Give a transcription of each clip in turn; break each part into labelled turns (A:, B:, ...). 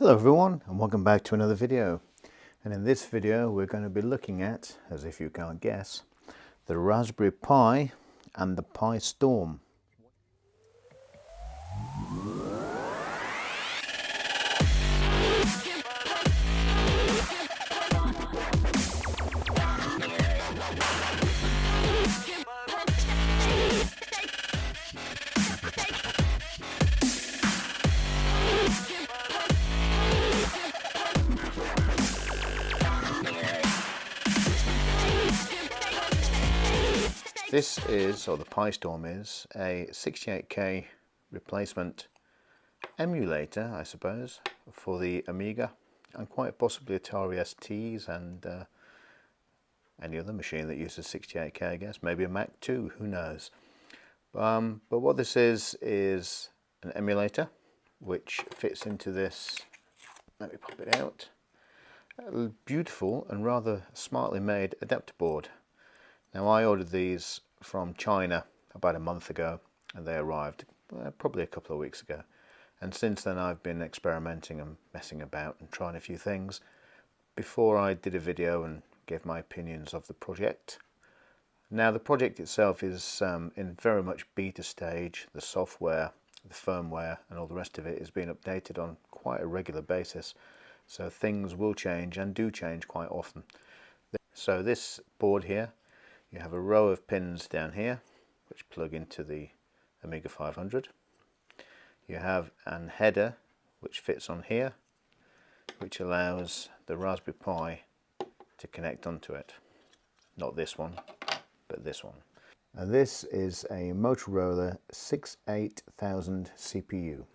A: Hello everyone, and welcome back to another video. And in this video we're going to be looking at, as if you can't guess, the Raspberry Pi and the PiStorm. This is, or the PiStorm is, a 68K replacement emulator, I suppose, for the Amiga and quite possibly Atari STs and any other machine that uses 68K, I guess, maybe a Mac too, who knows. But what this is an emulator which fits into this, let me pop it out, a beautiful and rather smartly made adapter board. Now I ordered these from China about a month ago and they arrived probably a couple of weeks ago, and since then I've been experimenting and messing about and trying a few things before I did a video and gave my opinions of the project. Now the project itself is in very much beta stage. The software, the firmware and all the rest of it is being updated on quite a regular basis, so things will change and do change quite often. So this board here, you have a row of pins down here which plug into the Amiga 500. You have an header which fits on here, which allows the Raspberry Pi to connect onto it. Not this one, but this one. And this is a Motorola 68000 CPU.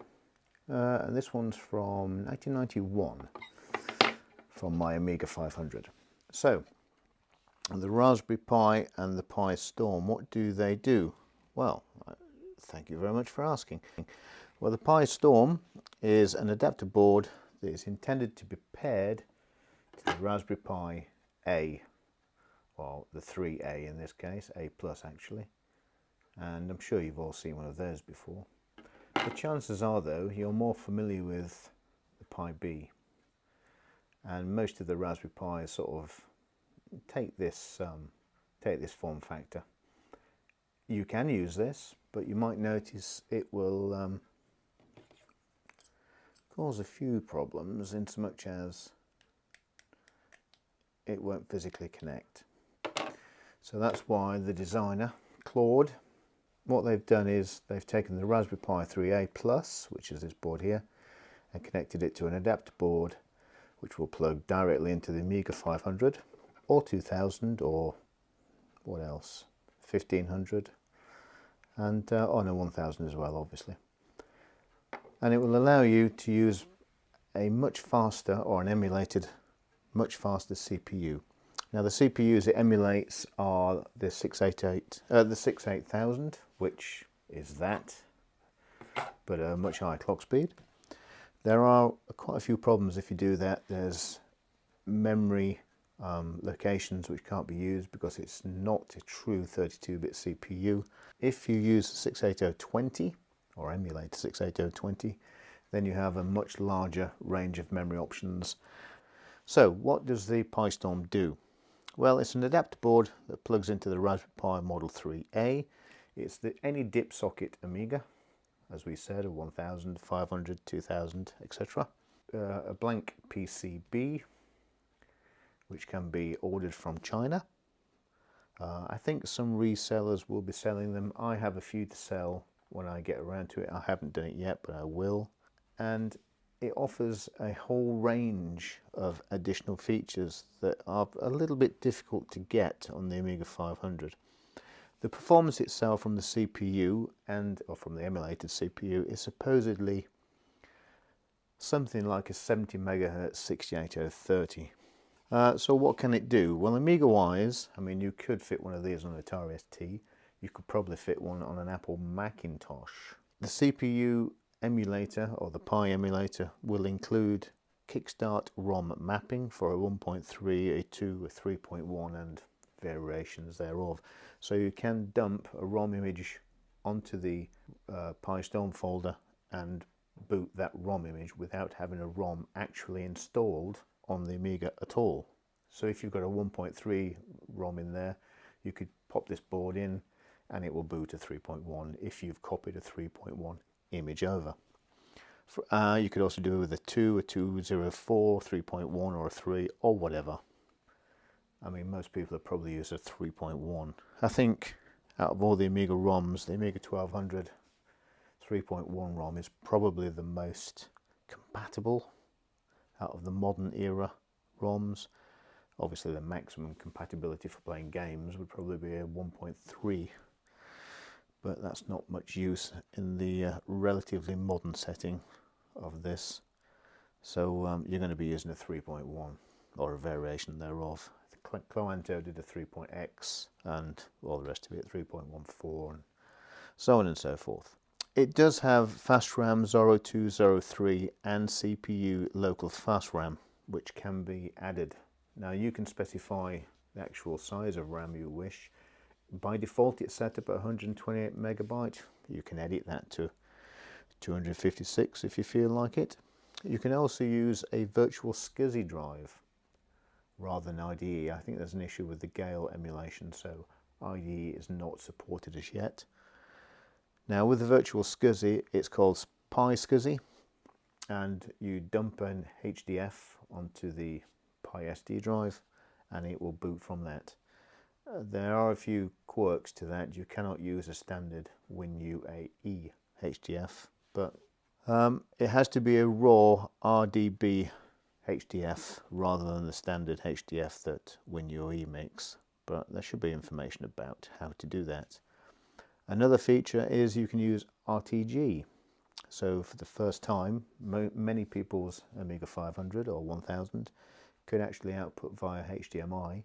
A: And this one's from 1991 from my Amiga 500. So the Raspberry Pi and the PiStorm, what do they do? Well, thank you very much for asking. Well, the PiStorm is an adapter board that is intended to be paired to the Raspberry Pi A, well, the 3A in this case, A plus actually, and I'm sure you've all seen one of those before. The chances are, though, you're more familiar with the Pi B, and most of the Raspberry Pis sort of take this form factor. You can use this, but you might notice it will cause a few problems in so much as it won't physically connect. So that's why the designer, Claude, what they've done is they've taken the Raspberry Pi 3A Plus, which is this board here, and connected it to an adapter board which will plug directly into the Amiga 500 or 2000 or what else, 1500 and oh no, 1000 as well, obviously. And it will allow you to use a much faster, or an emulated much faster CPU. Now the CPUs it emulates are the 68000, which is that, but a much higher clock speed. There are quite a few problems if you do that. There's memory locations which can't be used because it's not a true 32-bit CPU. If you use 68020 or emulate 68020, then you have a much larger range of memory options. So what does the PiStorm do? Well, it's an adapter board that plugs into the Raspberry Pi Model 3A. It's any dip socket Amiga, as we said, a 1000, 500, 2000, etc. A blank PCB, which can be ordered from China. I think some resellers will be selling them. I have a few to sell when I get around to it. I haven't done it yet, but I will. And it offers a whole range of additional features that are a little bit difficult to get on the Amiga 500. The performance itself from the CPU or from the emulated CPU is supposedly something like a 70 MHz 68030. So what can it do? Well, Amiga wise, I mean, you could fit one of these on an Atari ST. You could probably fit one on an Apple Macintosh. The CPU emulator, or the Pi emulator, will include kickstart ROM mapping for a 1.3, a 2, a 3.1 and variations thereof. So you can dump a ROM image onto the PiStorm folder and boot that ROM image without having a ROM actually installed on the Amiga at all. So if you've got a 1.3 ROM in there, you could pop this board in and it will boot a 3.1 if you've copied a 3.1 image over. You could also do it with a 2, a 204, 3.1 or a 3 or whatever. I mean, most people have probably used a 3.1. I think out of all the Amiga ROMs, the Amiga 1200 3.1 ROM is probably the most compatible out of the modern era ROMs. Obviously the maximum compatibility for playing games would probably be a 1.3, but that's not much use in the relatively modern setting of this. So you're going to be using a 3.1 or a variation thereof. Cloanto did a 3.x and all the rest of it, 3.14 and so on and so forth. It does have fast RAM 0203 and CPU local fast RAM, which can be added. Now you can specify the actual size of RAM you wish. By default it's set up at 128 megabyte. You can edit that to 256 if you feel like it. You can also use a virtual SCSI drive rather than IDE. I think there's an issue with the Gale emulation, so IDE is not supported as yet. Now with the virtual SCSI, it's called PiStorm, and you dump an HDF onto the PiSD drive and it will boot from that. There are a few quirks to that. You cannot use a standard WinUAE HDF, but it has to be a raw RDB HDF rather than the standard HDF that WinUAE makes, but there should be information about how to do that. Another feature is you can use RTG. So for the first time, many people's Amiga 500 or 1000 could actually output via HDMI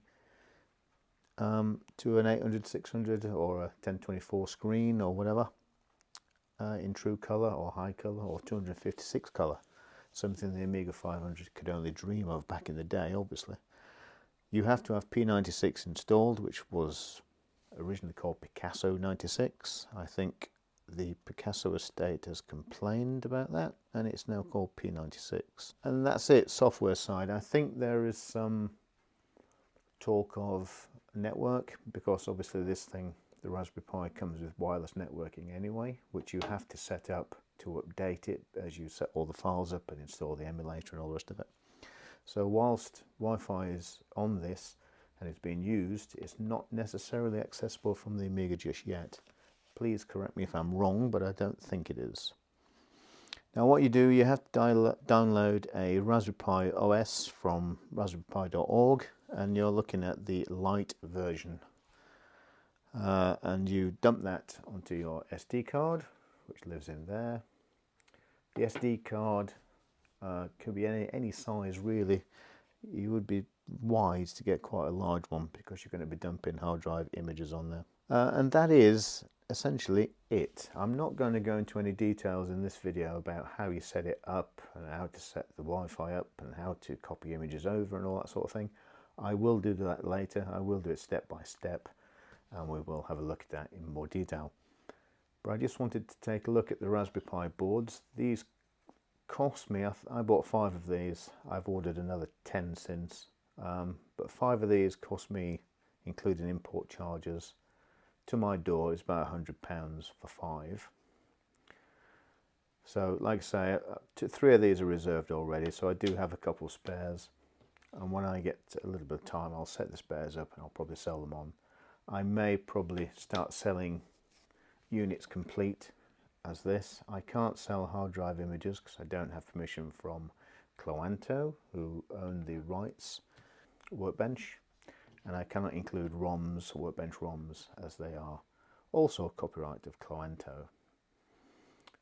A: to an 800, 600 or a 1024 screen or whatever in true color or high color or 256 color. Something the Amiga 500 could only dream of back in the day, obviously. You have to have P96 installed, which was originally called Picasso 96. I think the Picasso estate has complained about that and it's now called P96. And that's it, software side. I think there is some talk of network, because obviously this thing, the Raspberry Pi, comes with wireless networking anyway, which you have to set up to update it as you set all the files up and install the emulator and all the rest of it. So whilst Wi-Fi is on this and it's being used, it's not necessarily accessible from the Amiga just yet. Please correct me if I'm wrong, but I don't think it is. Now what you do, you have to download a Raspberry Pi OS from raspberrypi.org, and you're looking at the light version. And you dump that onto your SD card, which lives in there. The SD card could be any size really. You would be wise to get quite a large one because you're going to be dumping hard drive images on there. And that is essentially it. I'm not going to go into any details in this video about how you set it up and how to set the Wi-Fi up and how to copy images over and all that sort of thing. I will do that later. I will do it step by step and we will have a look at that in more detail. But I just wanted to take a look at the Raspberry Pi boards. These cost me, I bought 5 of these. I've ordered another 10 since. But 5 of these cost me, including import charges, to my door is about £100 for 5. So like I say, 3 of these are reserved already, so I do have a couple spares. And when I get a little bit of time, I'll set the spares up and I'll probably sell them on. I may probably start selling units complete as this. I can't sell hard drive images because I don't have permission from Cloanto, who own the rights Workbench, and I cannot include ROMs, Workbench ROMs, as they are also copyright of Cloanto.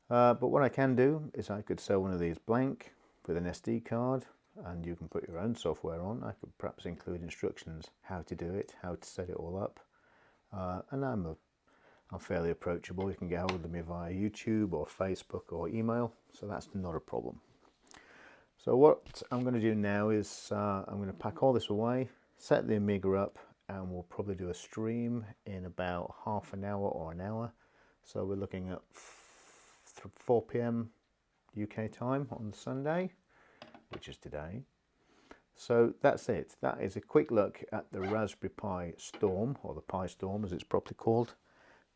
A: But what I can do is I could sell one of these blank with an SD card, and you can put your own software on. I could perhaps include instructions how to do it, how to set it all up, and I'm fairly approachable. You can get hold of me via YouTube or Facebook or email, so that's not a problem. So what I'm going to do now is I'm going to pack all this away, set the Amiga up, and we'll probably do a stream in about half an hour or an hour. So we're looking at 4 PM UK time on Sunday, which is today. So that's it. That is a quick look at the Raspberry Pi Storm, or the PiStorm as it's properly called.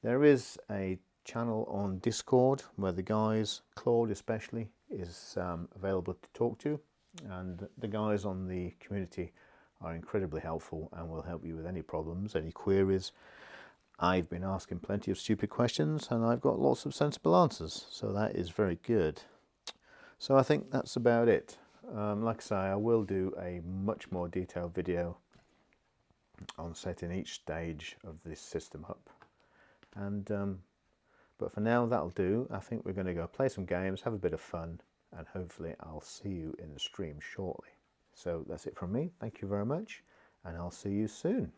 A: There is a channel on Discord where the guys, Claude especially, is available to talk to, and the guys on the community are incredibly helpful and will help you with any problems, any queries. I've been asking plenty of stupid questions and I've got lots of sensible answers, so that is very good. So I think that's about it. Like I say, I will do a much more detailed video on setting each stage of this system up. And but for now, that'll do. I think we're going to go play some games, have a bit of fun, and hopefully I'll see you in the stream shortly. So that's it from me. Thank you very much, and I'll see you soon.